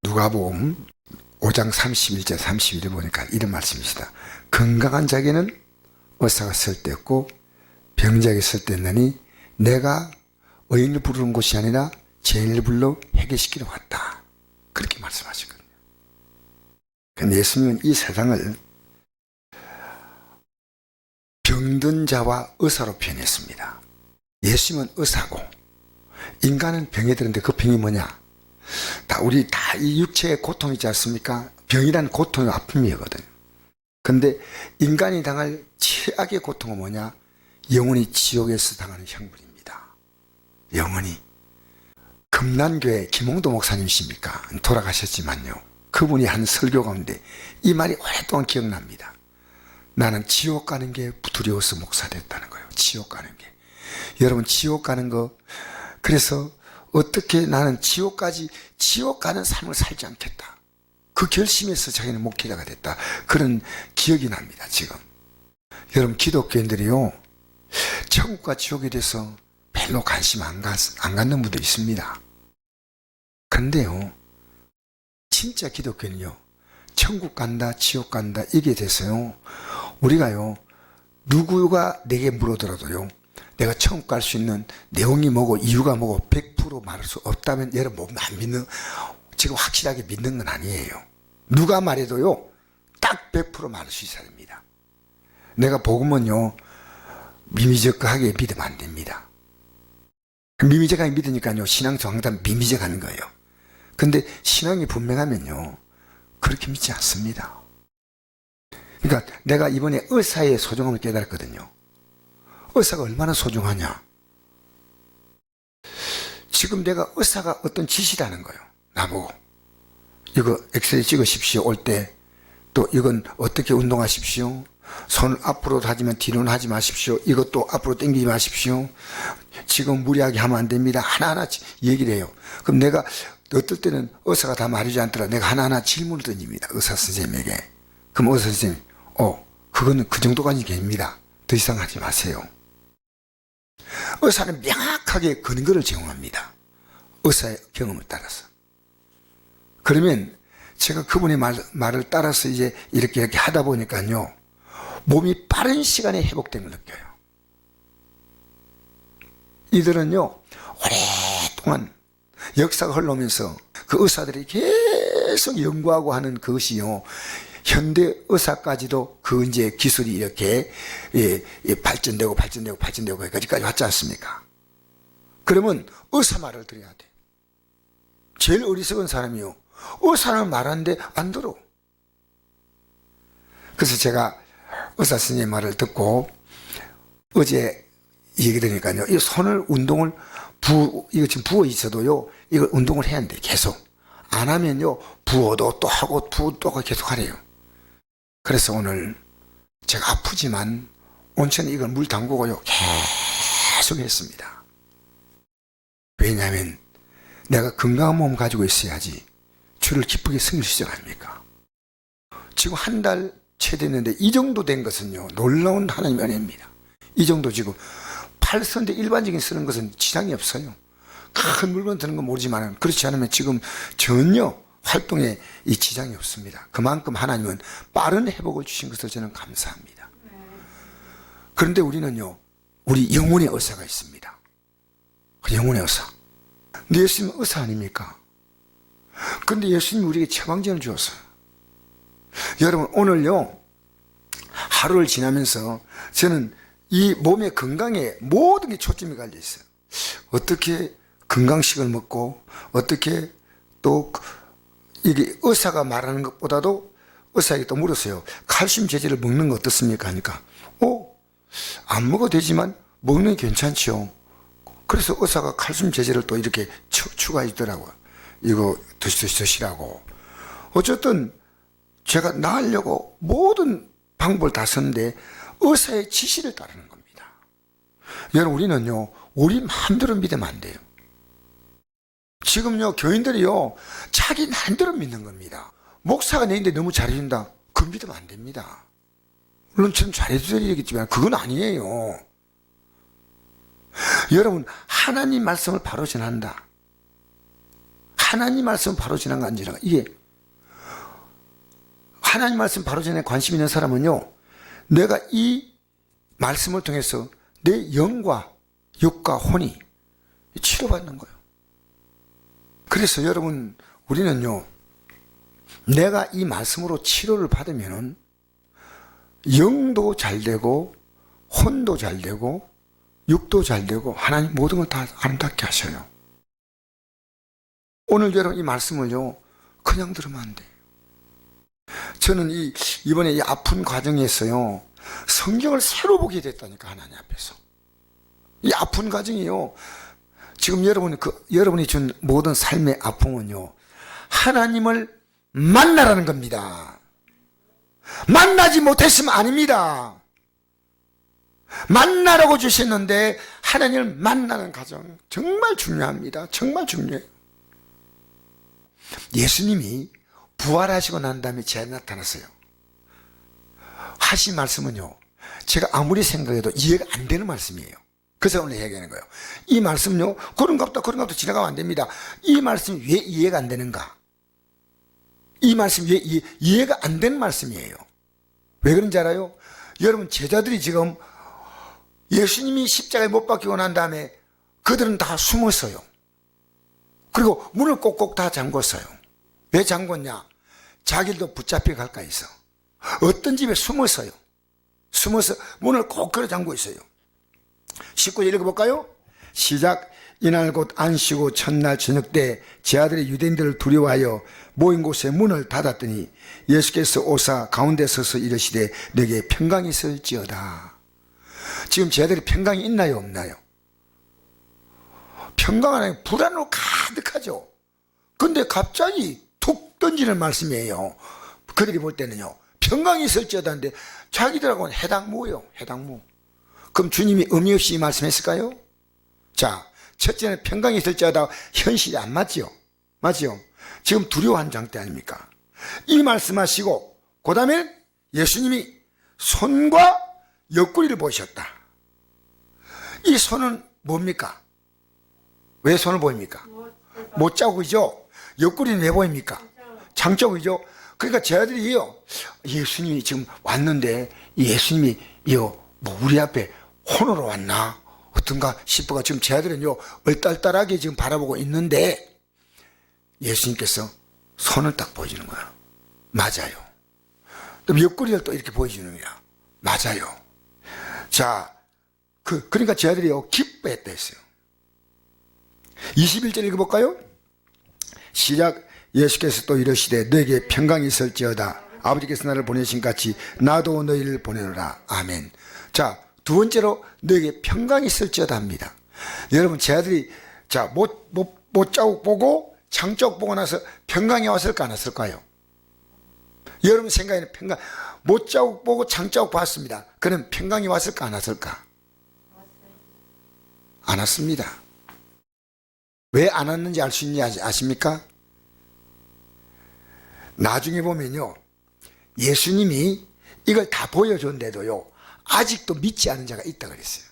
누가복음 5장 31절 31절 보니까 이런 말씀이시다. 건강한 자에게는 의사가 쓸데없고 병자에게 쓸데없느니 내가 의인을 부르는 곳이 아니라 죄인을 불러 해결시키러 왔다. 그렇게 말씀하시거든요. 근데 예수님은 이 세상을 병든 자와 의사로 표현했습니다. 예수님은 의사고 인간은 병에 드는데 그 병이 뭐냐? 우리 다 이 육체의 고통이 있지 않습니까? 병이란 고통의 아픔이거든요. 근데 인간이 당할 최악의 고통은 뭐냐? 영원히 지옥에서 당하는 형벌입니다. 영원히. 금난교회 김홍도 목사님이십니까? 돌아가셨지만요. 그분이 한 설교 가운데 이 말이 오랫동안 기억납니다. 나는 지옥 가는 게 두려워서 목사 됐다는 거예요. 지옥 가는 게. 여러분 지옥 가는 거 그래서 어떻게 나는 지옥 가는 삶을 살지 않겠다. 그 결심에서 자기는 목회자가 됐다. 그런 기억이 납니다. 지금. 여러분 기독교인들이요. 천국과 지옥에 대해서 별로 관심 안 갖는 분도 있습니다. 근데요. 진짜 기독교는요. 천국 간다 지옥 간다 이게 돼서요. 우리가요. 누구가 내게 물어더라도요. 내가 천국 갈 수 있는 내용이 뭐고 이유가 뭐고 100% 말할 수 없다면 여러분 안 믿는 지금 확실하게 믿는 건 아니에요. 누가 말해도요. 딱 100% 말할 수 있어야 됩니다. 내가 복음은요. 미미적하게 믿으면 안 됩니다. 미미적하게 믿으니까요. 신앙도 항상 미미적하는 거예요. 근데 신앙이 분명하면요. 그렇게 믿지 않습니다. 그러니까 내가 이번에 의사의 소중함을 깨달았거든요. 의사가 얼마나 소중하냐. 지금 내가 의사가 어떤 지시라는 거예요. 나보고 이거 엑스레이 찍으십시오. 올 때 또 이건 어떻게 운동하십시오. 손을 앞으로 하지만 뒤로는 하지 마십시오. 이것도 앞으로 당기지 마십시오. 지금 무리하게 하면 안 됩니다. 하나하나 얘기를 해요. 그럼 내가 어떨 때는 의사가 다 말하지 않더라. 내가 하나하나 질문을 던집니다. 의사 선생님에게. 그럼 의사 선생님, 그거는 그 정도까지 됩니다. 더 이상 하지 마세요. 의사는 명확하게 근거를 제공합니다. 의사의 경험을 따라서. 그러면 제가 그분의 말을 따라서 이제 이렇게 하다 보니까요. 몸이 빠른 시간에 회복됨을 느껴요. 이들은요. 오랫동안 역사가 흘러오면서 그 의사들이 계속 연구하고 하는 그것이요. 현대 의사까지도 그 이제 기술이 이렇게 발전되고 여기까지 왔지 않습니까? 그러면 의사 말을 들어야 돼. 제일 어리석은 사람이요. 의사는 말하는데 안 들어. 그래서 제가 의사 선생님 말을 듣고 어제 얘기 들으니까요. 이 손을 운동을 이거 지금 부어 있어도요. 이걸 운동을 해야 돼. 계속. 안 하면요. 부어도 또 하고 또 계속 하래요. 그래서 오늘 제가 아프지만 온천에 이걸 물 담그고요. 계속 했습니다. 왜냐하면 내가 건강한 몸 가지고 있어야지 주를 기쁘게 섬길 수 있지 않습니까? 지금 한 달 채 됐는데 이 정도 된 것은요. 놀라운 하나님의 은혜입니다. 이 정도 지금 팔 쓰는데 일반적인 쓰는 것은 지장이 없어요. 큰 물건 드는 건 모르지만 그렇지 않으면 지금 전혀 활동에 이 지장이 없습니다. 그만큼 하나님은 빠른 회복을 주신 것을 저는 감사합니다. 그런데 우리는요. 우리 영혼의 의사가 있습니다. 영혼의 의사. 근데 예수님은 의사 아닙니까? 그런데 예수님이 우리에게 처방전을 주었어요. 여러분 오늘요. 하루를 지나면서 저는 이 몸의 건강에 모든 게 초점이 갈려 있어요. 어떻게 건강식을 먹고 어떻게 또 이게 의사가 말하는 것보다도 의사에게 또 물었어요. 칼슘 제제를 먹는 거 어떻습니까? 하니까 안 먹어도 되지만 먹는 게 괜찮죠. 그래서 의사가 칼슘 제제를 또 이렇게 추가해 주더라고요. 이거 드시라고. 어쨌든 제가 나으려고 모든 방법을 다 썼는데 의사의 지시를 따르는 겁니다. 여러분 우리는요. 우리 마음대로 믿으면 안 돼요. 지금요. 교인들이요. 자기 마음대로 믿는 겁니다. 목사가 내인데 너무 잘해준다. 그건 믿으면 안 됩니다. 물론 좀 잘해줘야겠지만 그건 아니에요. 여러분 하나님 말씀을 바로 전한다. 하나님 말씀 바로 지나간지라. 이게 하나님 말씀 바로 전에 관심 있는 사람은요, 내가 이 말씀을 통해서 내 영과 육과 혼이 치료받는 거예요. 그래서 여러분, 우리는요, 내가 이 말씀으로 치료를 받으면은 영도 잘 되고 혼도 잘 되고 육도 잘 되고 하나님 모든 걸 다 아름답게 하셔요. 오늘 여러분 이 말씀을요, 그냥 들으면 안 돼요. 저는 이번에 이 아픈 과정에서요, 성경을 새로 보게 됐다니까, 하나님 앞에서. 이 아픈 과정이요, 지금 여러분이 준 모든 삶의 아픔은요, 하나님을 만나라는 겁니다. 만나지 못했으면 아닙니다. 만나라고 주셨는데, 하나님을 만나는 과정, 정말 중요합니다. 정말 중요해요. 예수님이 부활하시고 난 다음에 제한테 나타났어요. 하신 말씀은요, 제가 아무리 생각해도 이해가 안 되는 말씀이에요. 그래서 오늘 얘기하는 거예요. 이 말씀은요, 그런가 보다 지나가면 안 됩니다. 이 말씀이 왜 이해가 안 되는가? 이 말씀이 왜 이해가 안 되는 말씀이에요. 왜 그런지 알아요? 여러분, 제자들이 지금 예수님이 십자가에 못 박히고 난 다음에 그들은 다 숨었어요. 그리고 문을 꼭꼭 다 잠궜어요. 왜 잠궜냐? 자기들도 붙잡혀 갈까 해서. 어떤 집에 숨어서 문을 꼭 걸어 잠고 있어요. 19절 읽어볼까요? 시작. 이날 곧 안식오 첫날 저녁 때 제 아들이 유대인들을 두려워하여 모인 곳에 문을 닫았더니 예수께서 오사 가운데 서서 이르시되 너에게 평강이 있을지어다. 지금 제 아들이 평강이 있나요, 없나요? 평강 안에 불안으로 가득하죠. 근데 갑자기 툭 던지는 말씀이에요. 그들이 볼 때는요, 평강이 있을지어다인데 자기들하고는 해당무예요. 해당무. 그럼 주님이 의미 없이 이 말씀했을까요? 자, 첫째는 평강이 있을지어다. 현실이 안 맞죠? 맞죠? 지금 두려워한 장대 아닙니까? 이 말씀하시고 그 다음에 예수님이 손과 옆구리를 보셨다. 이 손은 뭡니까? 왜 손을 보입니까? 못자국이죠. 옆구리는 왜 보입니까? 장자국이죠. 그러니까 제 아들이요, 예수님이 지금 왔는데 예수님이 뭐 우리 앞에 혼으로 왔나 어떤가 싶어가 지금 제 아들은요, 얼딸딸하게 지금 바라보고 있는데 예수님께서 손을 딱 보여주는 거야. 맞아요. 또 옆구리를 또 이렇게 보여주는 거야. 맞아요. 자, 그러니까 제 아들이요, 기뻐했다 했어요. 21절 읽어볼까요? 시작. 예수께서 또 이르시되 너에게 평강이 있을지어다. 아버지께서 나를 보내신 같이 나도 너희를 보내노라. 아멘. 자, 두 번째로 너에게 평강이 있을지어다 합니다. 여러분, 제 아들이 못자국 보고 장자국 보고 나서 평강이 왔을까 안 왔을까요? 여러분 생각에는 못자국 보고 장자국 봤습니다. 그럼 평강이 왔을까 안 왔을까? 안 왔습니다. 왜 안 왔는지 알 수 있는지 아십니까? 나중에 보면요, 예수님이 이걸 다 보여줬는데도요, 아직도 믿지 않은 자가 있다 그랬어요.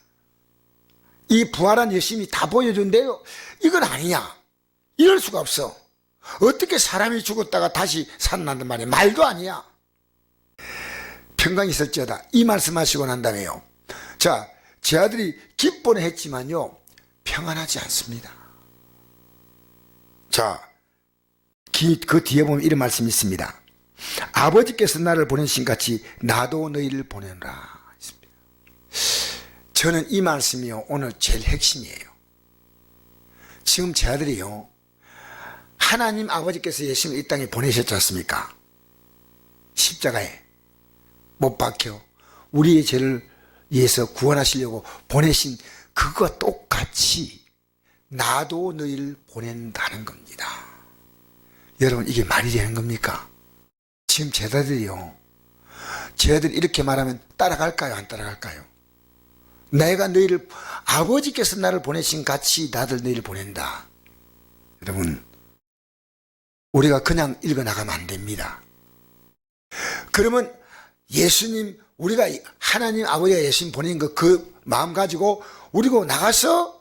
이 부활한 예수님이 다 보여줬는데요, 이건 아니야. 이럴 수가 없어. 어떻게 사람이 죽었다가 다시 살아난단 말이야. 말도 아니야. 평강이 있을지어다. 이 말씀하시고 난 다음에요, 자, 제 아들이 기뻐는 했지만요, 평안하지 않습니다. 자, 그 뒤에 보면 이런 말씀이 있습니다. 아버지께서 나를 보내신 같이 나도 너희를 보내노라. 저는 이 말씀이요, 오늘 제일 핵심이에요. 지금 제 아들이요, 하나님 아버지께서 예수님을 이 땅에 보내셨지 않습니까? 십자가에 못 박혀 우리의 죄를 위해서 구원하시려고 보내신 그것과 똑같이 나도 너희를 보낸다는 겁니다. 여러분, 이게 말이 되는 겁니까? 지금 제자들이요, 제자들이 이렇게 말하면 따라갈까요, 안 따라갈까요? 내가 너희를, 아버지께서 나를 보내신 같이 나들 너희를 보낸다. 여러분, 우리가 그냥 읽어나가면 안 됩니다. 그러면 예수님, 우리가 하나님 아버지가 예수님 보낸 그 마음 가지고 우리가 나가서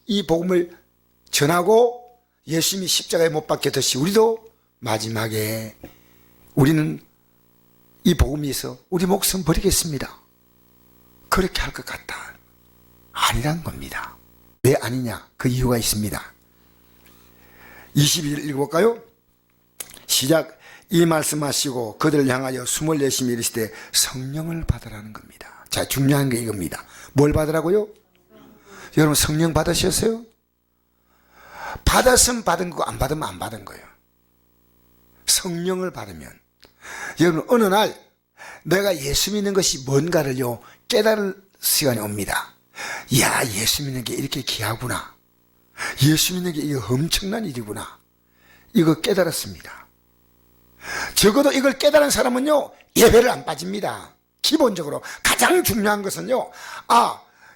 이 복음을 전하고 예수님이 십자가에 못 박혔듯이 우리도 마지막에 우리는 이 복음이 있어 우리 목숨 버리겠습니다. 그렇게 할 것 같다. 아니란 겁니다. 왜 아니냐? 그 이유가 있습니다. 22절 읽어볼까요? 시작. 이 말씀하시고 그들을 향하여 숨을 내쉬며 이르시되 성령을 받으라는 겁니다. 자, 중요한 게 이겁니다. 뭘 받으라고요? 여러분 성령 받으셨어요? 받았으면 받은 거고 안 받으면 안 받은 거예요. 성령을 받으면 여러분 어느 날 내가 예수 믿는 것이 뭔가를요 깨달을 시간이 옵니다. 야, 예수 믿는 게 이렇게 귀하구나. 예수 믿는 게 이거 엄청난 일이구나. 이거 깨달았습니다. 적어도 이걸 깨달은 사람은요 예배를 안 빠집니다. 기본적으로 가장 중요한 것은요,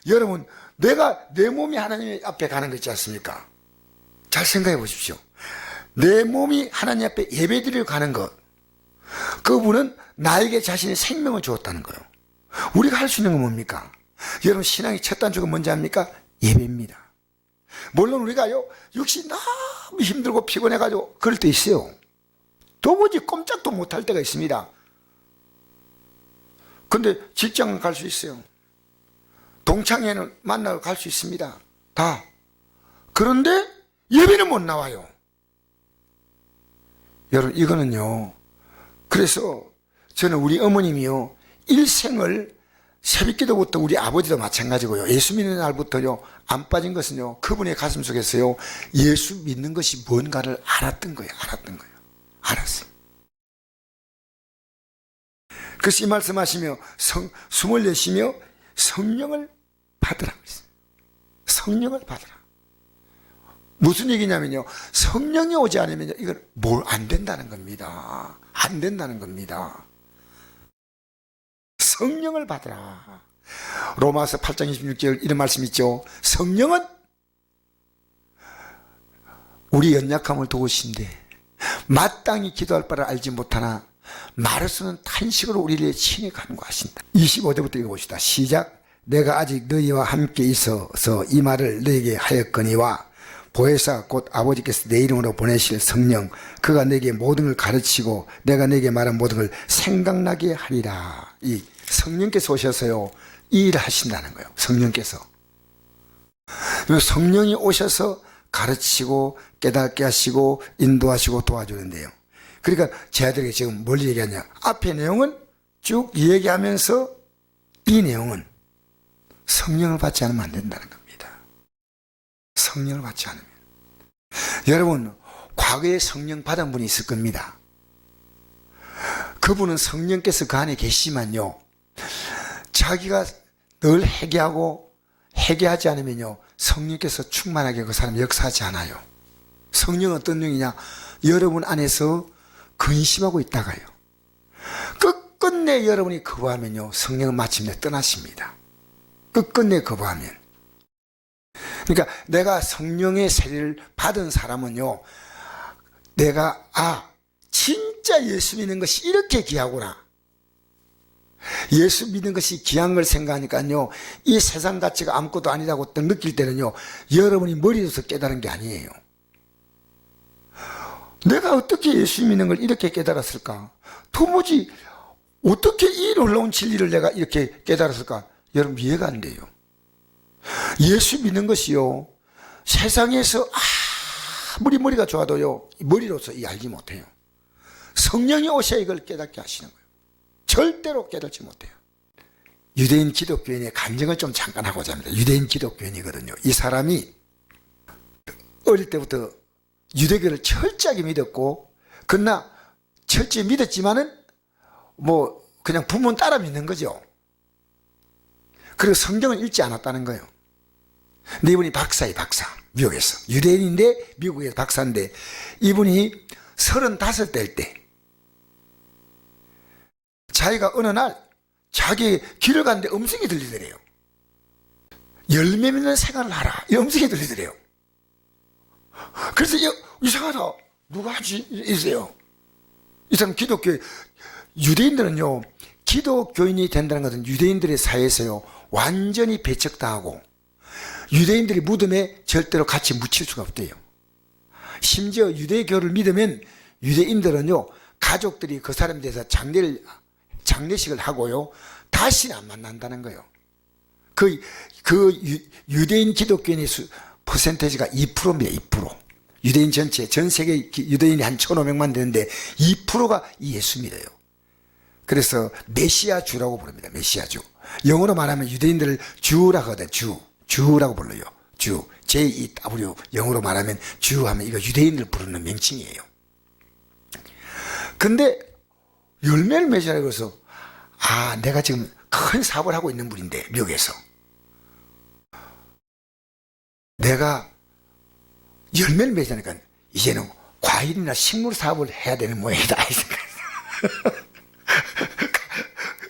여러분 내가 내 몸이 하나님 앞에 가는 거 있지 않습니까? 잘 생각해 보십시오. 내 몸이 하나님 앞에 예배드리러 가는 것, 그분은 나에게 자신의 생명을 주었다는 거예요. 우리가 할 수 있는 건 뭡니까? 여러분 신앙의 첫 단추가 뭔지 압니까? 예배입니다. 물론 우리가요 역시 너무 힘들고 피곤해가지고 그럴 때 있어요. 도무지 꼼짝도 못할 때가 있습니다. 근데 직장은 갈 수 있어요. 동창회는 만나러 갈 수 있습니다. 다. 그런데 예배는 못 나와요. 여러분 이거는요, 그래서 저는 우리 어머님이요 일생을 새벽기도부터 우리 아버지도 마찬가지고요, 예수 믿는 날부터요 안 빠진 것은요 그분의 가슴 속에서요 예수 믿는 것이 뭔가를 알았던 거예요. 알았어요. 그래서 이 말씀하시며 숨을 내쉬며 성령을 받으라고 했어요. 성령을 받으라. 무슨 얘기냐면요, 성령이 오지 않으면 이건 뭘 안 된다는 겁니다. 안 된다는 겁니다. 성령을 받으라. 로마서 8장 26절 이런 말씀 있죠. 성령은 우리 연약함을 도우신데 마땅히 기도할 바를 알지 못하나 말로서는 탄식으로 우리를 친히 간구하신다. 25절부터 읽어봅시다. 시작. 내가 아직 너희와 함께 있어서 이 말을 너희에게 하였거니와 보혜사 곧 아버지께서 내 이름으로 보내실 성령 그가 내게 모든 걸 가르치고 내가 내게 말한 모든 걸 생각나게 하리라. 이 성령께서 오셔서요 이 일을 하신다는 거예요. 성령께서 성령이 오셔서 가르치고 깨닫게 하시고 인도하시고 도와주는데요. 그러니까 제 아들에게 지금 뭘 얘기하냐, 앞에 내용은 쭉 얘기하면서 이 내용은 성령을 받지 않으면 안 된다는 겁니다. 성령을 받지 않으면. 여러분 과거에 성령 받은 분이 있을 겁니다. 그분은 성령께서 그 안에 계시지만요 자기가 늘 회개하지 않으면요 성령께서 충만하게 그 사람 역사하지 않아요. 성령은 어떤 영이냐, 여러분 안에서 근심하고 있다가요 끝끝내 여러분이 거부하면요 성령은 마침내 떠나십니다. 끝끝내 거부하면. 그러니까 내가 성령의 세례를 받은 사람은요 내가 진짜 예수 믿는 것이 이렇게 귀하구나, 예수 믿는 것이 귀한 걸 생각하니까요 이 세상 가치가 아무것도 아니라고 느낄 때는요 여러분이 머리로서 깨달은 게 아니에요. 내가 어떻게 예수 믿는 걸 이렇게 깨달았을까, 도무지 어떻게 이 놀라운 진리를 내가 이렇게 깨달았을까, 여러분 이해가 안 돼요. 예수 믿는 것이요 세상에서 아무리 머리가 좋아도요 머리로서 알지 못해요. 성령이 오셔야 이걸 깨닫게 하시는 거예요. 절대로 깨닫지 못해요. 유대인 기독교인의 간증을 좀 잠깐 하고자 합니다. 유대인 기독교인이거든요. 이 사람이 어릴 때부터 유대교를 철저하게 믿었고, 그러나 철저히 믿었지만은 그냥 부모는 따라 믿는 거죠. 그리고 성경을 읽지 않았다는 거예요. 근데 이분이 박사예요. 박사. 미국에서 유대인인데 미국에서 박사인데, 이분이 35대일 때 자기가 어느 날 자기 길을 가는데 음성이 들리더래요. 열매 맺는 생활을 하라, 이 음성이 들리더래요. 그래서 이상하다, 누가 하지? 이래요. 이 사람 기독교, 유대인들은요 기독교인이 된다는 것은 유대인들의 사회에서요 완전히 배척당하고 유대인들이 무덤에 절대로 같이 묻힐 수가 없대요. 심지어 유대교를 믿으면 유대인들은요, 가족들이 그 사람에 대해서 장례식을 하고요, 다시는 안 만난다는 거예요. 유대인 기독교인의 퍼센테이지가 2%입니다, 2%. 유대인 전 세계 유대인이 한 1,500만 되는데 2%가 예수 믿어요. 그래서 메시아주라고 부릅니다, 메시아주. 영어로 말하면 유대인들을 주라고 하거든, 주라고 불러요. 주, J-E-W, 영어로 말하면 주 하면 이거 유대인들 부르는 명칭이에요. 근데 열매를 맺으라고 해서, 내가 지금 큰 사업을 하고 있는 분인데, 미국에서. 내가 열매를 맺으니까 이제는 과일이나 식물 사업을 해야 되는 모양이다.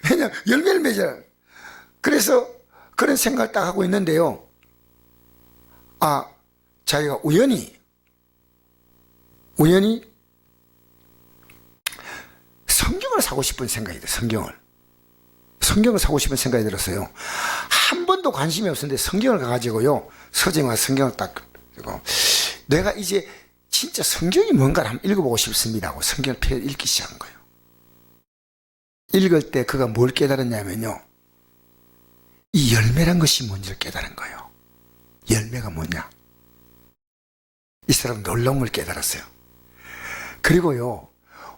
왜냐면 열매를 맺어라. 그래서 그런 생각을 딱 하고 있는데요. 자기가 우연히 성경을 사고 싶은 생각이 들어요. 성경을 사고 싶은 생각이 들었어요. 한 번도 관심이 없었는데 성경을 가가지고요, 서점과 성경을 딱 그리고 내가 이제 진짜 성경이 뭔가를 한번 읽어보고 싶습니다 하고 성경을 읽기 시작한 거예요. 읽을 때 그가 뭘 깨달았냐면요, 이 열매란 것이 뭔지를 깨달은 거예요. 열매가 뭐냐, 이 사람은 놀라운 걸 깨달았어요. 그리고요,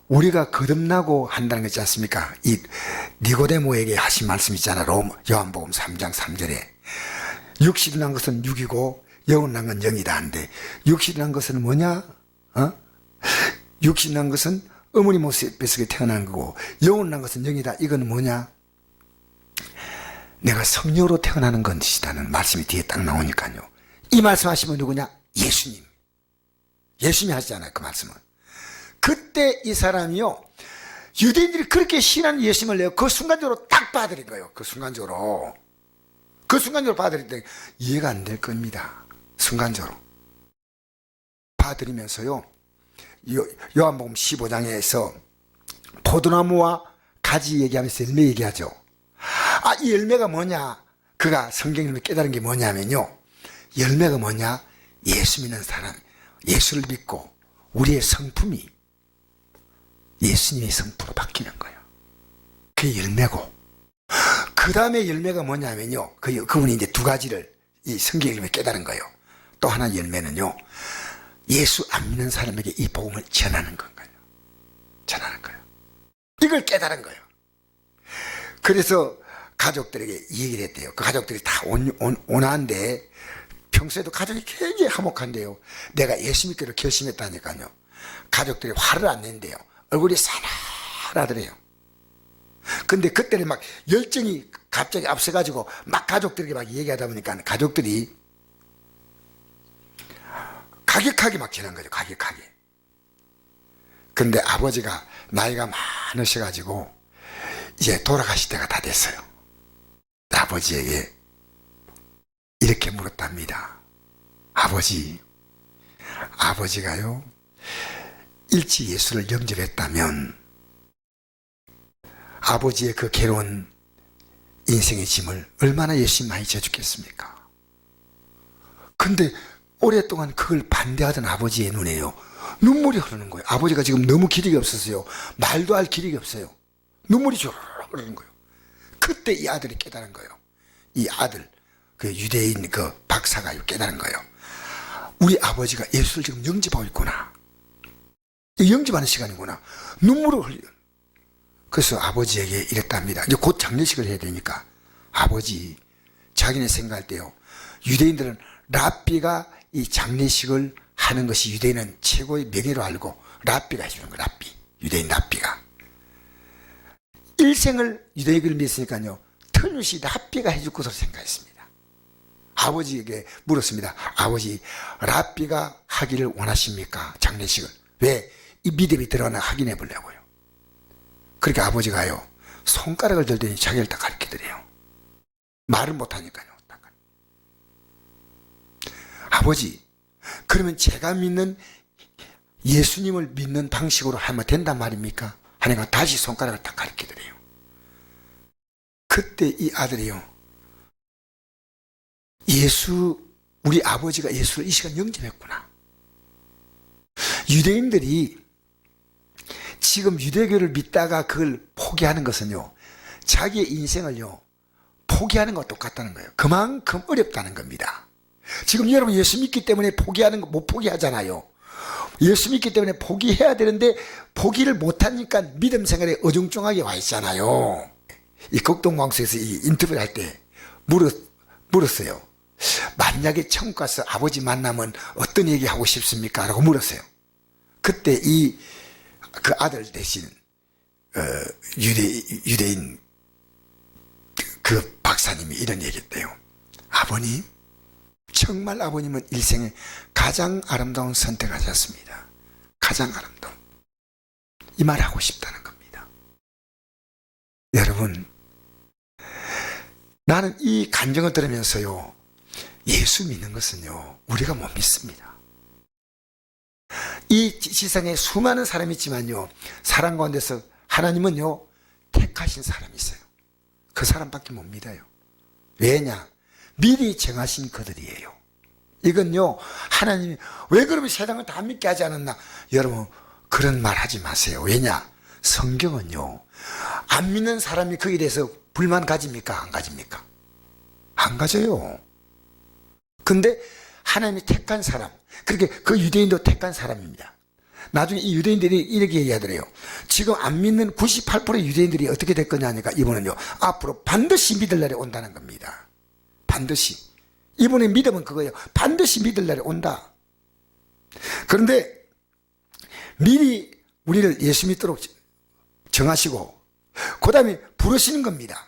우리가 거듭나고 한다는 거 있지 않습니까? 이 니고데모에게 하신 말씀 있잖아, 요한복음 3장 3절에 육신이 난 것은 육이고 영은 난 건 영이다 한데, 육신이 난 것은 뭐냐? 육신이 난 것은 어머니 뱃속에 태어난 거고, 영은 난 것은 영이다. 이건 뭐냐? 내가 성령으로 태어나는 것이라는 말씀이 뒤에 딱 나오니까요. 이 말씀 하시면 누구냐? 예수님이 하시잖아요, 그 말씀은. 그때 이 사람이요, 유대인들이 그렇게 신한 예수님을 내요, 그 순간적으로 딱 받아들인 거예요. 그 순간적으로 받아들일 때 이해가 안 될 겁니다. 순간적으로 받아들이면서요, 요한복음 15장에서 포도나무와 가지 얘기하면서 열매 얘기하죠. 이 열매가 뭐냐? 그가 성경을 깨달은 게 뭐냐면요, 열매가 뭐냐? 예수 믿는 사람, 예수를 믿고 우리의 성품이 예수님의 성품으로 바뀌는 거예요. 그게 열매고, 그 다음에 열매가 뭐냐면요, 그분이 이제 두 가지를 이 성경을 깨달은 거예요. 또 하나 열매는요, 예수 안 믿는 사람에게 이 복음을 전하는 건가요? 전하는 거예요. 이걸 깨달은 거예요. 그래서 가족들에게 이 얘기를 했대요. 그 가족들이 다 온화한데, 평소에도 가족이 굉장히 화목한데요, 내가 예수 믿기로 결심했다니까요, 가족들이 화를 안 낸대요. 얼굴이 싸늘하더래요. 근데 그때는 막 열정이 갑자기 앞서가지고 막 가족들에게 막 얘기하다 보니까 가족들이 가격하게 막 지난 거죠, 가격하게. 근데 아버지가 나이가 많으셔가지고 이제 돌아가실 때가 다 됐어요. 아버지에게 이렇게 물었답니다. 아버지가요, 일찍 예수를 영접했다면 아버지의 그 괴로운 인생의 짐을 얼마나 열심히 많이 져주겠습니까? 근데 오랫동안 그걸 반대하던 아버지의 눈에요, 눈물이 흐르는 거예요. 아버지가 지금 너무 기력이 없어서요, 말도 할 기력이 없어요. 눈물이 쭉 흐르는 거예요. 그때 이 아들이 깨달은 거예요. 이 아들, 그 유대인 그 박사가 깨달은 거예요. 우리 아버지가 예수를 지금 영접하고 있구나. 영접하는 시간이구나. 눈물을 흘려. 그래서 아버지에게 이랬답니다. 이제 곧 장례식을 해야 되니까, 아버지, 자기네 생각할 때요, 유대인들은 랍비가 이 장례식을 하는 것이 유대인은 최고의 명예로 알고 랍비가 해주는 거예요. 유대인 랍비가. 일생을 유대인을 믿었으니까요, 틀림없이 랍비가 해줄 것으로 생각했습니다. 아버지에게 물었습니다. 아버지, 랍비가 하기를 원하십니까? 장례식을. 왜? 이 믿음이 들어가나 확인해 보려고요. 그러니까 아버지가요, 손가락을 들더니 자기를 딱 가르치더래요. 말은 못하니까요. 아버지, 그러면 제가 믿는 예수님을 믿는 방식으로 하면 된단 말입니까? 하니까 다시 손가락을 딱 가르치더래요. 그때 이 아들이요, 우리 아버지가 예수를 이 시간 영접했구나. 유대인들이 지금 유대교를 믿다가 그걸 포기하는 것은요, 자기의 인생을요, 포기하는 것과 똑같다는 거예요. 그만큼 어렵다는 겁니다. 지금 여러분 예수 믿기 때문에 포기하는 거 못 포기하잖아요. 예수 믿기 때문에 포기해야 되는데 포기를 못하니까 믿음 생활에 어중쩡하게 와 있잖아요. 이 극동방송에서 이 인터뷰를 할 때 물었어요. 만약에 천국 가서 아버지 만나면 어떤 얘기 하고 싶습니까? 라고 물었어요. 그때 그 아들 대신 유대인 그 박사님이 이런 얘기했대요. 아버님, 정말 아버님은 일생에 가장 아름다운 선택하셨습니다. 가장 아름다운. 이 말 하고 싶다는 겁니다. 여러분, 나는 이 간증을 들으면서요, 예수 믿는 것은요, 우리가 못 믿습니다. 이 세상에 수많은 사람이 있지만요, 사람 가운데서 하나님은요, 택하신 사람이 있어요. 그 사람밖에 못 믿어요. 왜냐? 미리 정하신 그들이에요. 이건요, 하나님이 왜 그러면 세상을 다 믿게 하지 않았나? 여러분, 그런 말 하지 마세요. 왜냐? 성경은요, 안 믿는 사람이 거기에 대해서 불만 가집니까? 안 가집니까? 안 가져요. 근데 하나님이 택한 사람, 그렇게 그 유대인도 택한 사람입니다. 나중에 이 유대인들이 이렇게 얘기하더래요. 지금 안 믿는 98%의 유대인들이 어떻게 될 거냐 하니까 이분은요, 앞으로 반드시 믿을 날이 온다는 겁니다. 반드시. 이분의 믿음은 그거예요. 반드시 믿을 날이 온다. 그런데 미리 우리를 예수 믿도록 정하시고 그 다음에 부르시는 겁니다.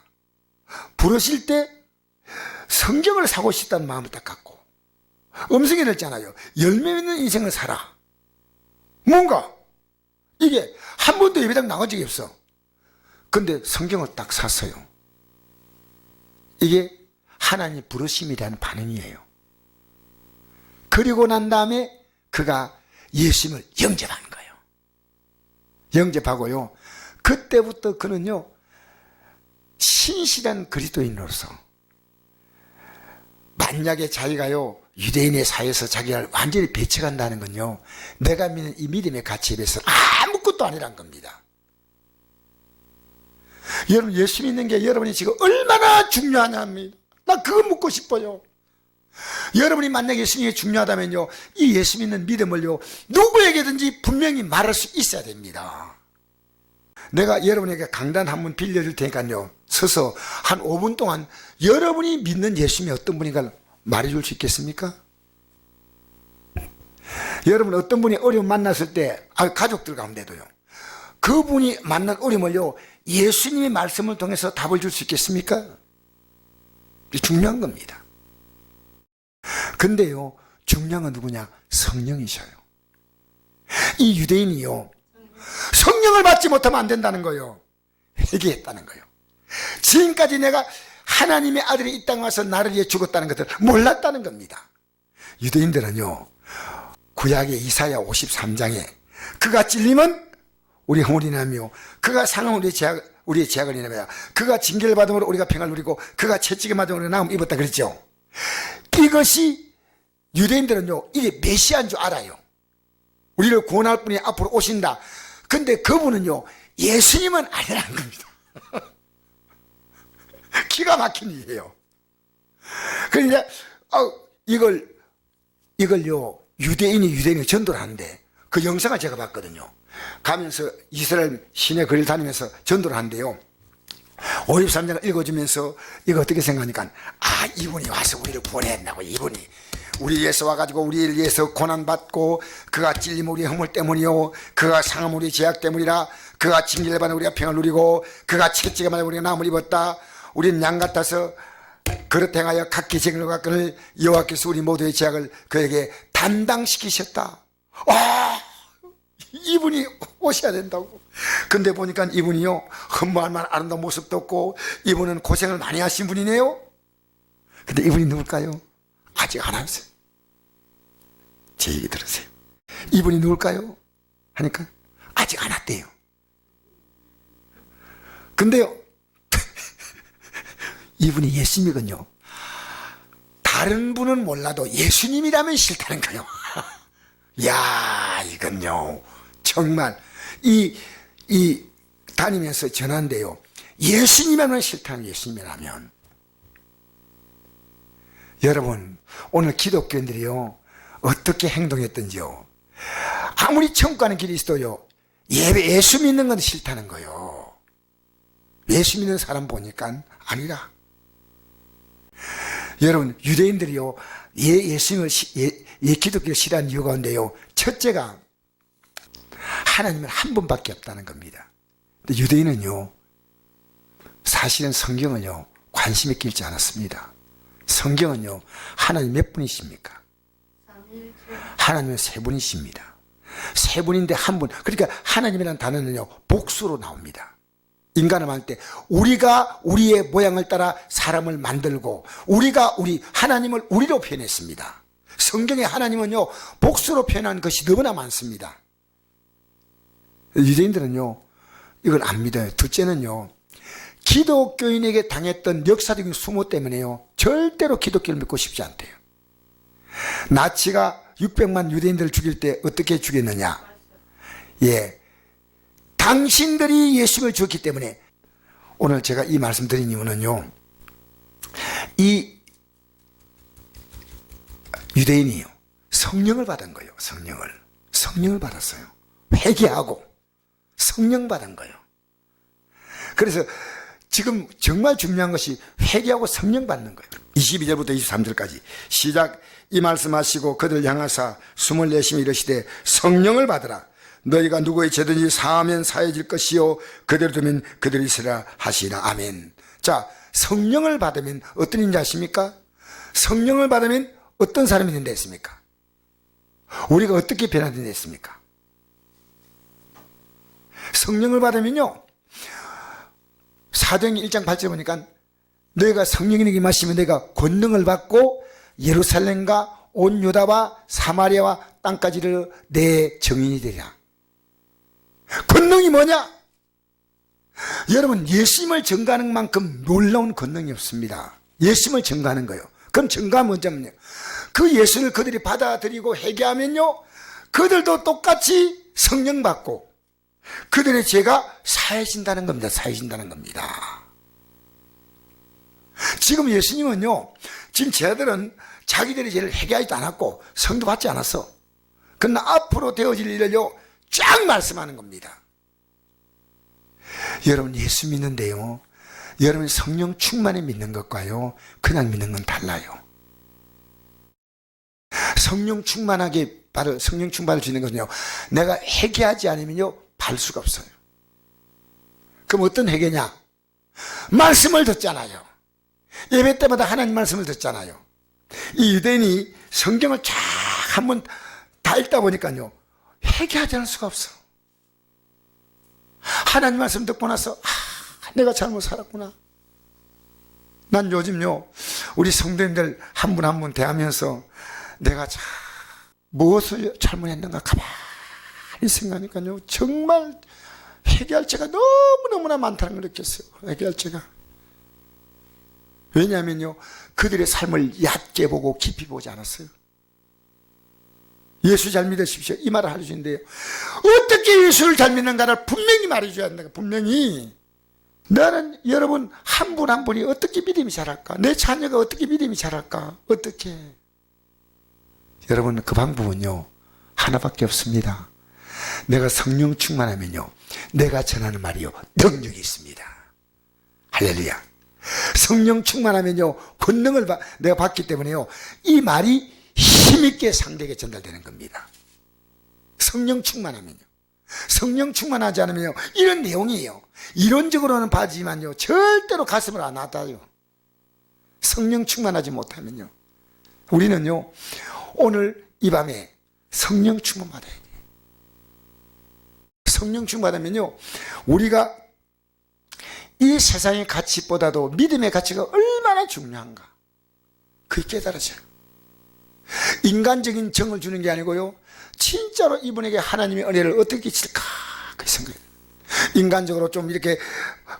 부르실 때 성경을 사고 싶다는 마음을 딱 갖고 음성이 냈잖아요. 열매 맺는 인생을 살아. 뭔가 이게 한 번도 예배당 나간 적이 없어. 근데 성경을 딱 샀어요. 이게 하나님 부르심이라는 반응이에요. 그리고 난 다음에 그가 예수님을 영접하는 거예요. 영접하고요, 그때부터 그는요, 신실한 그리스도인으로서, 만약에 자기가요, 유대인의 사회에서 자기가 완전히 배척한다는 건요, 내가 믿는 이 믿음의 가치에 비해서 아무것도 아니란 겁니다. 여러분, 예수 믿는 게 여러분이 지금 얼마나 중요하냐 합니다. 나 그거 묻고 싶어요. 여러분이 만약에 예수님이 중요하다면요, 이 예수 믿는 믿음을요, 누구에게든지 분명히 말할 수 있어야 됩니다. 내가 여러분에게 강단 한 번 빌려줄 테니까요, 서서 한 5분 동안 여러분이 믿는 예수님이 어떤 분인가 말해줄 수 있겠습니까? 여러분, 어떤 분이 어려움 만났을 때, 가족들 가운데도요, 그분이 만난 어려움을요, 예수님의 말씀을 통해서 답을 줄 수 있겠습니까? 중요한 겁니다. 근데요, 중요한 건 누구냐? 성령이셔요. 이 유대인이요, 성령을 받지 못하면 안 된다는 거예요. 회개했다는 거예요. 지금까지 내가 하나님의 아들이 이 땅에 와서 나를 위해 죽었다는 것을 몰랐다는 겁니다. 유대인들은요, 구약의 이사야 53장에 그가 찔림은 우리 허물이 나며 그가 상함은 우리의 죄악을 인하여 그가 징계를 받음으로 우리가 평안을 누리고 그가 채찍을 맞음으로 우리가 나음을 입었다 그랬죠. 이것이 유대인들은요, 이게 메시아인 줄 알아요. 우리를 구원할 분이 앞으로 오신다. 근데 그분은요, 예수님은 아니라는 겁니다. 기가 막힌 일이에요. 그러니까 이걸요, 유대인이 전도를 하는데, 그 영상을 제가 봤거든요. 가면서 이스라엘 시내 거리를 다니면서 전도를 하는데요, 53장을 읽어주면서 이거 어떻게 생각하니까, 이분이 와서 우리를 구원했나고. 이분이 우리 위해서 와가지고 우리를 위해서 고난받고 그가 찔림 우리의 허물 때문이요, 그가 상함 우리의 죄악 때문이라, 그가 징계를 받아 우리가 평을 누리고 그가 채찍을 맞아 우리가 나음을 입었다. 우리는 양 같아서 그릇 행하여 각기 죄를 갖거늘 여호와께서 우리 모두의 죄악을 그에게 담당시키셨다. 이분이 오셔야 된다고. 근데 보니까 이분이요, 흠모할 만한 아름다운 모습도 없고 이분은 고생을 많이 하신 분이네요. 근데 이분이 누굴까요? 아직 안 왔어요. 제 얘기 들으세요. 이분이 누굴까요? 하니까 아직 안 왔대요. 근데요, 이분이 예수님이군요. 다른 분은 몰라도 예수님이라면 싫다는 거예요. 야, 이건요 정말 이 다니면서 전한데요, 예수님이라면 싫다는 예수님이라면. 여러분 오늘 기독교인들이요 어떻게 행동했던지요, 아무리 천국 가는 길이 있어도요 예수 믿는 건 싫다는 거요. 예수 믿는 사람 보니까 아니라. 여러분 유대인들이요 예수님을 기독교를 싫어하는 이유가 있는데요, 첫째가 하나님은 한 분밖에 없다는 겁니다. 근데 유대인은요 사실은 성경은요 관심이 끼지 않았습니다. 성경은요 하나님 몇 분이십니까? 하나님은 세 분이십니다. 세 분인데 한 분, 그러니까 하나님이라는 단어는요 복수로 나옵니다. 인간을 만들 때 우리가 우리의 모양을 따라 사람을 만들고 하나님을 우리로 표현했습니다. 성경에 하나님은요 복수로 표현한 것이 너무나 많습니다. 유대인들은요 이걸 안 믿어요. 둘째는요 기독교인에게 당했던 역사적인 수모 때문에요 절대로 기독교를 믿고 싶지 않대요. 나치가 600만 유대인들을 죽일 때 어떻게 죽였느냐, 당신들이 예수를 죽였기 때문에. 오늘 제가 이 말씀 드린 이유는요, 이 유대인이요 성령을 받은 거예요. 성령을 받았어요. 회개하고 성령 받은 거예요. 그래서 지금 정말 중요한 것이 회개하고 성령 받는 거예요. 22절부터 23절까지 시작. 이 말씀하시고 그들 향하사 숨을 내쉬며 이르시되 성령을 받으라. 너희가 누구의 죄든지 사하면 사해질 것이요 그대로 두면 그들이 있으라 하시라. 아멘. 자, 성령을 받으면 어떤 인지 아십니까? 성령을 받으면 어떤 사람이 된다 했습니까? 우리가 어떻게 변화된다 했습니까? 성령을 받으면요 사도행 1장 8절 보니까 너희가 성령에게 임하시면 너희가 권능을 받고 예루살렘과 온 유다와 사마리아와 땅까지를 내 증인이 되리라. 권능이 뭐냐? 여러분 예수님을 증거하는 만큼 놀라운 권능이 없습니다. 예수님을 증거하는 거예요. 그럼 증거하면 뭐냐면요, 그 예수를 그들이 받아들이고 회개하면요 그들도 똑같이 성령 받고 그들의 죄가 사해진다는 겁니다. 사해진다는 겁니다. 지금 예수님은요 지금 제자들은 자기들의 죄를 회개하지도 않았고 성도 받지 않았어. 그러나 앞으로 되어질 일을요 쫙 말씀하는 겁니다. 여러분 예수 믿는데요, 여러분 성령 충만히 믿는 것과요 그냥 믿는 건 달라요. 성령 충만을 수 있는 것은요 내가 회개하지 않으면요 받을 수가 없어요. 그럼 어떤 회개냐? 말씀을 듣잖아요. 예배 때마다 하나님 말씀을 듣잖아요. 이 유대인이 성경을 쫙 한번 다 읽다 보니까요 회개하지 않을 수가 없어. 하나님 말씀 듣고 나서 내가 잘못 살았구나. 난 요즘요 우리 성도님들 한 분 한 분 대하면서 내가 무엇을 잘못했는가 가만히 생각하니까요 정말 회개할 죄가 너무너무나 많다는 걸 느꼈어요. 회개할 죄가. 왜냐하면요 그들의 삶을 얕게 보고 깊이 보지 않았어요. 예수 잘 믿으십시오 이 말을 하시는데요, 어떻게 예수를 잘 믿는가를 분명히 말해줘야 한다. 분명히. 나는 여러분 한 분 한 분이 어떻게 믿음이 자랄까, 내 자녀가 어떻게 믿음이 자랄까, 어떻게. 여러분 그 방법은요 하나밖에 없습니다. 내가 성령 충만하면요 내가 전하는 말이요 능력이 있습니다. 할렐루야. 성령 충만하면요 권능을 내가 받기 때문에요 이 말이 힘있게 상대에게 전달되는 겁니다. 성령 충만하면요. 성령 충만하지 않으면요 이런 내용이에요. 이론적으로는 봐지만요 절대로 가슴을 안 와닿아요. 성령 충만하지 못하면요. 우리는요 오늘 이 밤에 성령 충만 받아야 돼요. 성령 충만 받으면요 우리가 이 세상의 가치보다도 믿음의 가치가 얼마나 중요한가 그게 깨달아져요. 인간적인 정을 주는 게 아니고요 진짜로 이분에게 하나님의 은혜를 어떻게 줄까 그 생각이에요. 인간적으로 좀 이렇게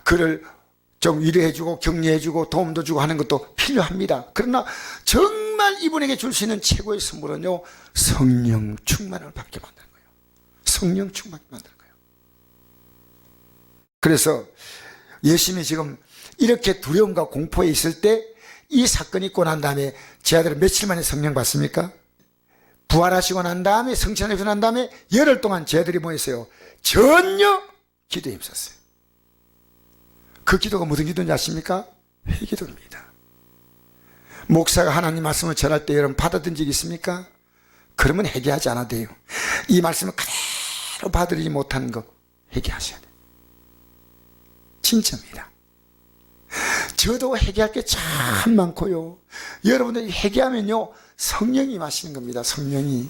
그를 좀 위로해주고 격려해주고 도움도 주고 하는 것도 필요합니다. 그러나 정말 이분에게 줄 수 있는 최고의 선물은요 성령 충만을 받게 만드는 거예요. 성령 충만하게 만드는 거예요. 그래서 예수님이 지금 이렇게 두려움과 공포에 있을 때 이 사건이 있고 난 다음에 제 아들은 며칠 만에 성령 받습니까? 부활하시고 난 다음에 성찬하시고 난 다음에 열흘 동안 제 아들이 뭐 했어요? 전혀 기도에 힘썼어요. 그 기도가 무슨 기도인지 아십니까? 회기도입니다. 목사가 하나님 말씀을 전할 때 여러분 받아든 적 있습니까? 그러면 회개하지 않아도 돼요. 이 말씀을 그대로 받아들이지 못하는 거 회개하셔야 돼요. 진짜입니다. 저도 회개할 게 참 많고요. 여러분들이 회개하면요 성령이 임하시는 겁니다. 성령이.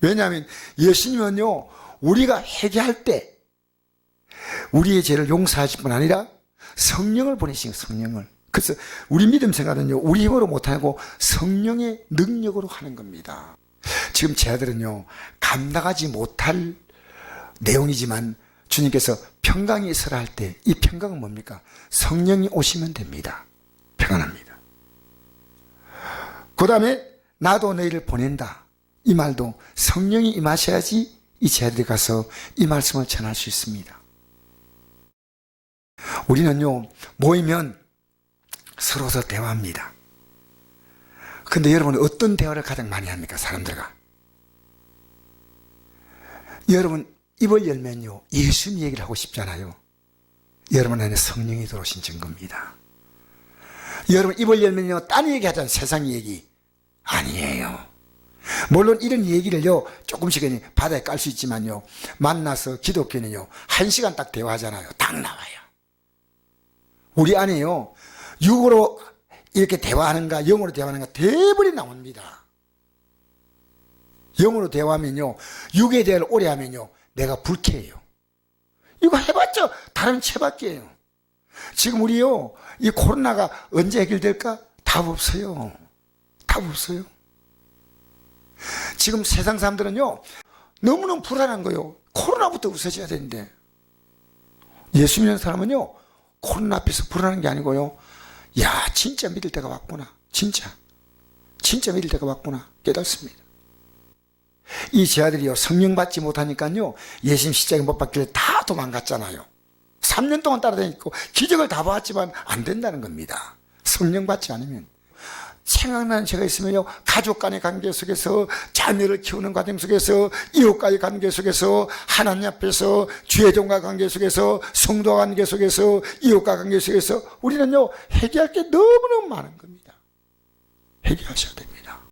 왜냐하면 예수님은요 우리가 회개할 때 우리의 죄를 용서하실 뿐 아니라 성령을 보내신 거예요. 성령을. 그래서 우리 믿음 생활은요 우리 힘으로 못하고 성령의 능력으로 하는 겁니다. 지금 제 아들은요 감당하지 못할 내용이지만 주님께서 평강이 있으라 할 때 이 평강은 뭡니까? 성령이 오시면 됩니다. 평안합니다. 그 다음에 나도 너희를 보낸다. 이 말도 성령이 임하셔야지 이 제 아들이 가서 이 말씀을 전할 수 있습니다. 우리는요 모이면 서로서 대화합니다. 근데 여러분은 어떤 대화를 가장 많이 합니까? 사람들과. 여러분 입을 열면요 예수님 얘기를 하고 싶잖아요. 여러분 안에 성령이 들어오신 증거입니다. 여러분 입을 열면요 딴 얘기 하잖아요. 세상 얘기 아니에요. 물론 이런 얘기를요 조금씩은 바다에 깔 수 있지만요 만나서 기독교는요 1시간 딱 대화하잖아요. 딱 나와요. 우리 안에요 육으로 이렇게 대화하는가 영으로 대화하는가 대부분 나옵니다. 영으로 대화하면요 육의 대화를 오래 하면요 내가 불쾌해요. 이거 해봤자 다른 채밖에요. 지금 우리요 이 코로나가 언제 해결될까? 답 없어요. 답 없어요. 지금 세상 사람들은요 너무너무 불안한 거예요. 코로나부터 없어져야 되는데 예수 믿는 사람은요 코로나 앞에서 불안한 게 아니고요 야 진짜 믿을 때가 왔구나. 진짜 믿을 때가 왔구나 깨닫습니다. 이 제 아들이요 성령 받지 못하니까요 예수님 십자가에 못 박길래 다 도망갔잖아요. 3년 동안 따라다니고 기적을 다 봤지만 안 된다는 겁니다. 성령 받지 않으면. 생각나는 제가 있으면요 가족 간의 관계 속에서 자녀를 키우는 과정 속에서 이웃과의 관계 속에서 하나님 앞에서 주의종과 관계 속에서 성도와 관계 속에서 이웃과 관계 속에서 우리는요 회개할 게 너무너무 많은 겁니다. 회개하셔야 됩니다.